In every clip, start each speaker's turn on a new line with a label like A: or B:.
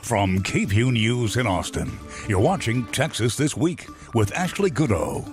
A: From KVUE News in Austin, you're watching Texas This Week with Ashley Goodo.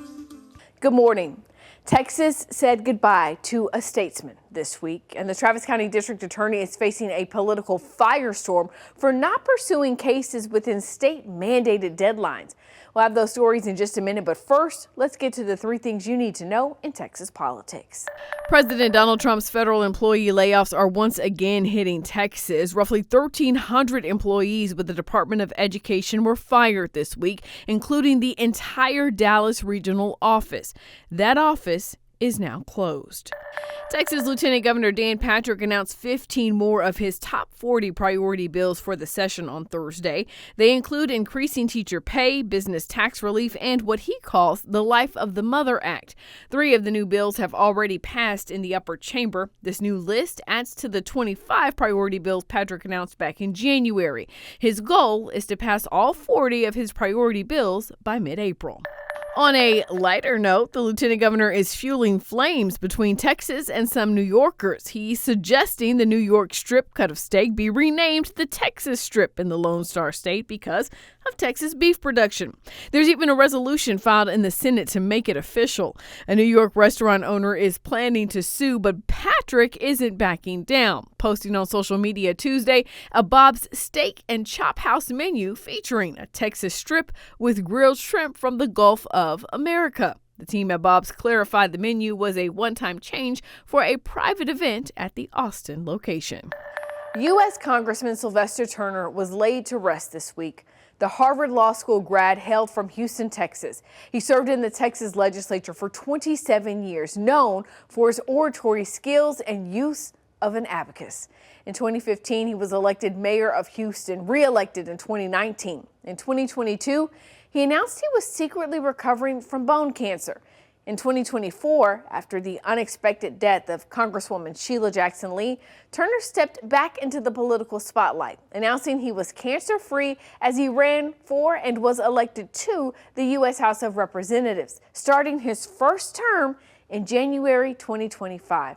B: Good morning. Texas said goodbye to a statesman this week, and the Travis County District Attorney is facing a political firestorm for not pursuing cases within state-mandated deadlines. We'll have those stories in just a minute, but first, let's get to the 3 things you need to know in Texas politics. President Donald Trump's federal employee layoffs are once again hitting Texas. Roughly 1,300 employees with the Department of Education were fired this week, including the entire Dallas regional office. That office is now closed. Texas Lieutenant Governor Dan Patrick announced 15 more of his top 40 priority bills for the session on Thursday. They include increasing teacher pay, business tax relief, and what he calls the Life of the Mother Act. 3 of the new bills have already passed in the upper chamber. This new list adds to the 25 priority bills Patrick announced back in January. His goal is to pass all 40 of his priority bills by mid-April. On a lighter note, the lieutenant governor is fueling flames between Texas and some New Yorkers. He's suggesting the New York Strip cut of steak be renamed the Texas Strip in the Lone Star State because of Texas beef production. There's even a resolution filed in the Senate to make it official. A New York restaurant owner is planning to sue, but Patrick isn't backing down, posting on social media Tuesday a Bob's Steak and Chop House menu featuring a Texas strip with grilled shrimp from the Gulf of America. The team at Bob's clarified the menu was a one-time change for a private event at the Austin location. U.S. Congressman Sylvester Turner was laid to rest this week. The Harvard Law School grad hailed from Houston, Texas. He served in the Texas legislature for 27 years, known for his oratory skills and use of an abacus. In 2015, he was elected mayor of Houston, re-elected in 2019. In 2022, he announced he was secretly recovering from bone cancer. In 2024, after the unexpected death of Congresswoman Sheila Jackson Lee, Turner stepped back into the political spotlight, announcing he was cancer-free as he ran for and was elected to the U.S. House of Representatives, starting his first term in January 2025.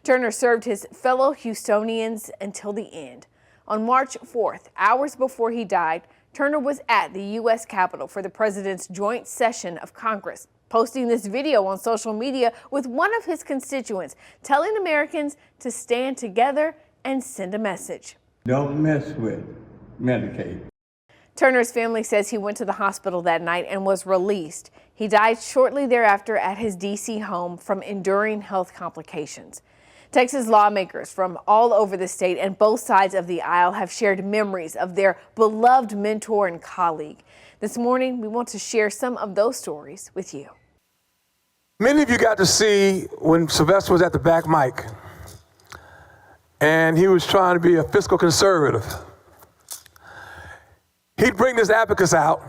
B: Turner served his fellow Houstonians until the end. On March 4th, hours before he died, Turner was at the U.S. Capitol for the president's joint session of Congress, posting this video on social media with one of his constituents, telling Americans to stand together and send a message.
C: Don't mess with Medicaid.
B: Turner's family says he went to the hospital that night and was released. He died shortly thereafter at his D.C. home from enduring health complications. Texas lawmakers from all over the state and both sides of the aisle have shared memories of their beloved mentor and colleague. This morning, we want to share some of those stories with you.
D: Many of you got to see when Sylvester was at the back mic and he was trying to be a fiscal conservative. He'd bring this abacus out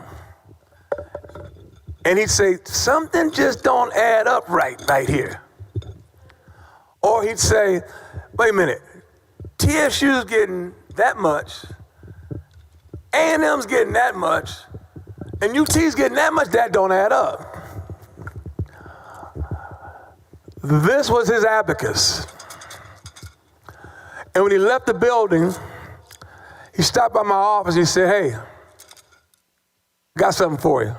D: and he'd say, something just don't add up right here. Or he'd say, wait a minute, TSU's getting that much, A&M's getting that much, and UT's getting that much, that don't add up. This was his abacus. And when he left the building, he stopped by my office and he said, hey, got something for you.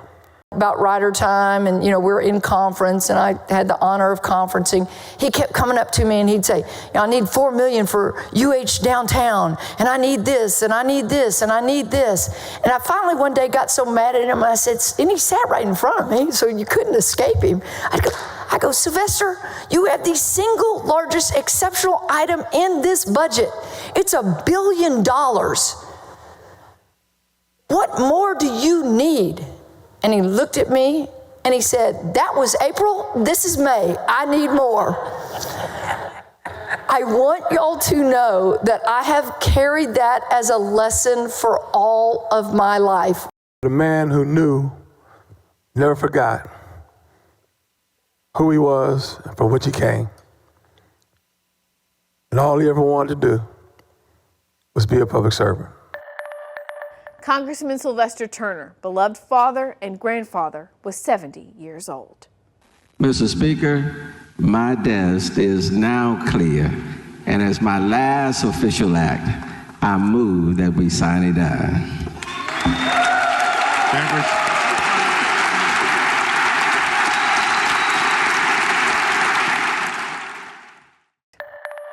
E: About rider time, and we're in conference, and I had the honor of conferencing. He kept coming up to me and he'd say, I need $4 million for UH downtown, and I need this, and I need this, and I need this. And I finally one day got so mad at him, I said, and he sat right in front of me, so you couldn't escape him. I go, Sylvester, you have the single largest exceptional item in this budget. It's $1 billion. What more do you need? And he looked at me and he said, that was April, this is May, I need more. I want y'all to know that I have carried that as a lesson for all of my life.
D: The man who knew, never forgot who he was and for which he came. And all he ever wanted to do was be a public servant.
B: Congressman Sylvester Turner, beloved father and grandfather, was 70 years old.
F: Mr. Speaker, my desk is now clear, and as my last official act, I move that we sine die.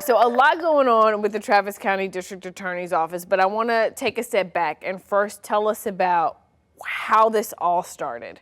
B: So a lot going on with the Travis County District Attorney's Office, but I want to take a step back and first tell us about how this all started.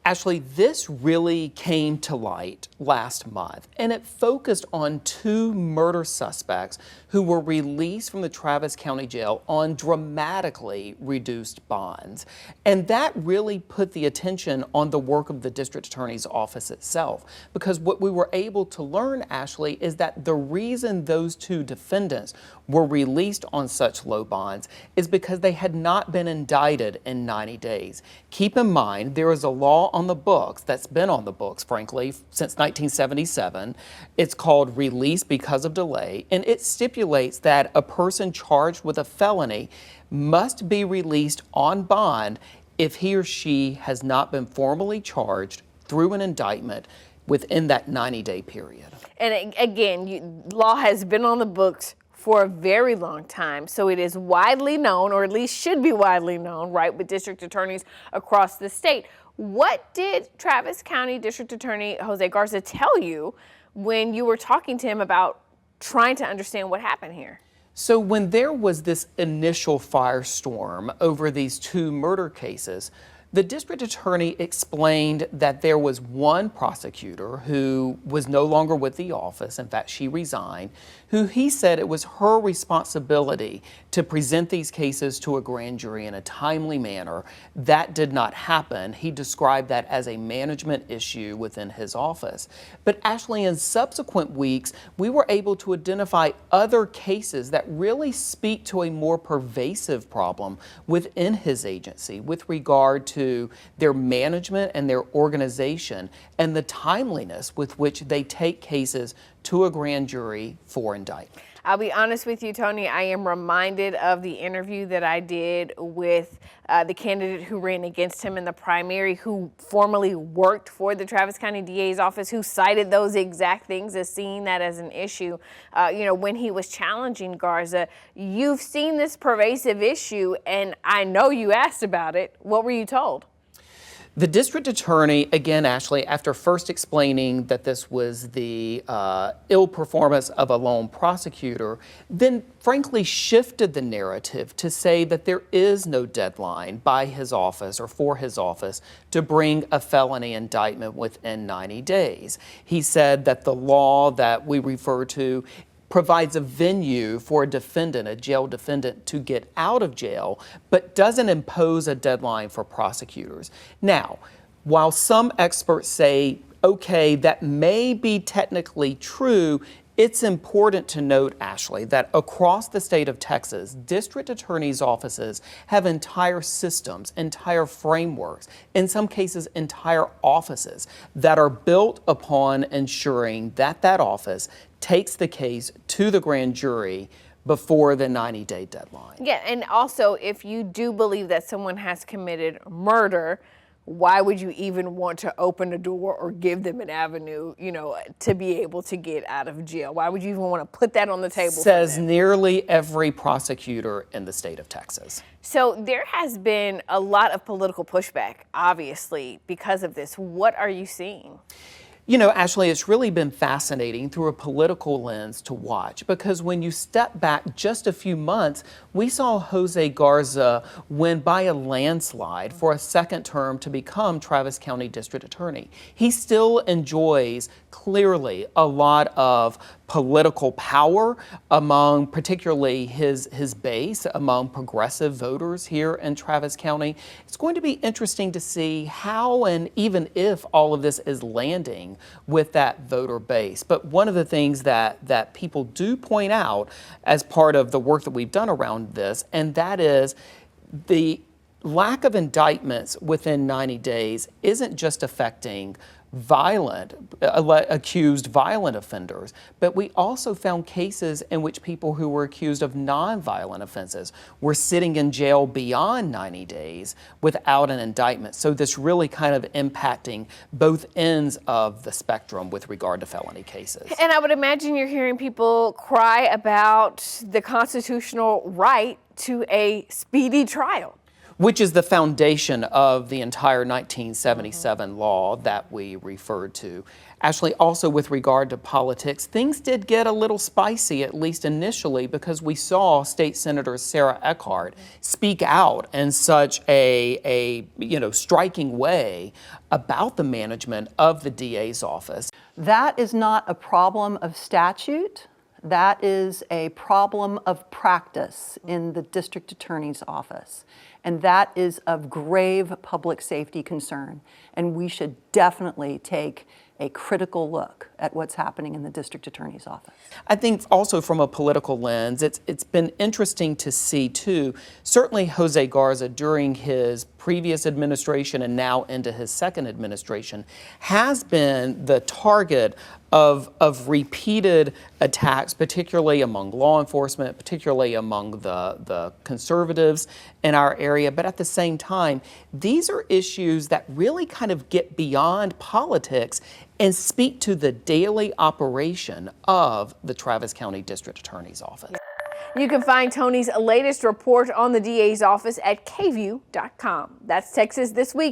G: Ashley, this really came to light last month, and it focused on 2 murder suspects who were released from the Travis County Jail on dramatically reduced bonds. And that really put the attention on the work of the District Attorney's Office itself, because what we were able to learn, Ashley, is that the reason those 2 defendants were released on such low bonds is because they had not been indicted in 90 days. Keep in mind, there is a law on the books that's been on the books, frankly, since 1977. It's called release because of delay, and it stipulates that a person charged with a felony must be released on bond if he or she has not been formally charged through an indictment within that 90-day period.
B: And again, law has been on the books for a very long time, so it is widely known, or at least should be widely known, right, with district attorneys across the state. What did Travis County District Attorney José Garza tell you when you were talking to him about trying to understand what happened here?
G: So when there was this initial firestorm over these 2 murder cases, the district attorney explained that there was one prosecutor who was no longer with the office, in fact she resigned, who he said it was her responsibility to present these cases to a grand jury in a timely manner. That did not happen. He described that as a management issue within his office. But Ashley, in subsequent weeks, we were able to identify other cases that really speak to a more pervasive problem within his agency with regard to their management and their organization and the timeliness with which they take cases to a grand jury for indictment.
B: I'll be honest with you, Tony, I am reminded of the interview that I did with the candidate who ran against him in the primary, who formerly worked for the Travis County DA's office, who cited those exact things as seeing that as an issue. When he was challenging Garza, you've seen this pervasive issue, and I know you asked about it. What were you told?
G: The district attorney, again, Ashley, after first explaining that this was the ill performance of a lone prosecutor, then frankly shifted the narrative to say that there is no deadline by his office or for his office to bring a felony indictment within 90 days. He said that the law that we refer to provides a venue for a defendant, a jail defendant, to get out of jail, but doesn't impose a deadline for prosecutors. Now, while some experts say, okay, that may be technically true, it's important to note, Ashley, that across the state of Texas, district attorneys' offices have entire systems, entire frameworks, in some cases entire offices that are built upon ensuring that that office takes the case to the grand jury before the 90-day deadline.
B: Yeah, and also if you do believe that someone has committed murder, why would you even want to open a door or give them an avenue, to be able to get out of jail? Why would you even want to put that on the table?
G: Says nearly every prosecutor in the state of Texas.
B: So there has been a lot of political pushback, obviously, because of this. What are you seeing?
G: Ashley, it's really been fascinating through a political lens to watch, because when you step back just a few months, we saw José Garza win by a landslide for a second term to become Travis County District Attorney. He still enjoys clearly a lot of political power among particularly his base, among progressive voters here in Travis County. It's going to be interesting to see how and even if all of this is landing with that voter base. But one of the things that people do point out as part of the work that we've done around this, and that is the lack of indictments within 90 days isn't just affecting accused violent offenders, but we also found cases in which people who were accused of non-violent offenses were sitting in jail beyond 90 days without an indictment. So this really kind of impacting both ends of the spectrum with regard to felony cases.
B: And I would imagine you're hearing people cry about the constitutional right to a speedy trial,
G: which is the foundation of the entire 1977 law that we referred to. Ashley, also with regard to politics, things did get a little spicy, at least initially, because we saw State Senator Sarah Eckhart speak out in such a striking way about the management of the DA's office.
H: That is not a problem of statute. That is a problem of practice in the district attorney's office. And that is of grave public safety concern. And we should definitely take a critical look at what's happening in the district attorney's office.
G: I think also from a political lens, it's been interesting to see too, certainly José Garza during his previous administration and now into his second administration has been the target of repeated attacks, particularly among law enforcement, particularly among the conservatives in our area. But at the same time, these are issues that really kind of get beyond politics and speak to the daily operation of the Travis County District Attorney's Office.
B: You can find Tony's latest report on the DA's office at KVUE.com. That's Texas This Week.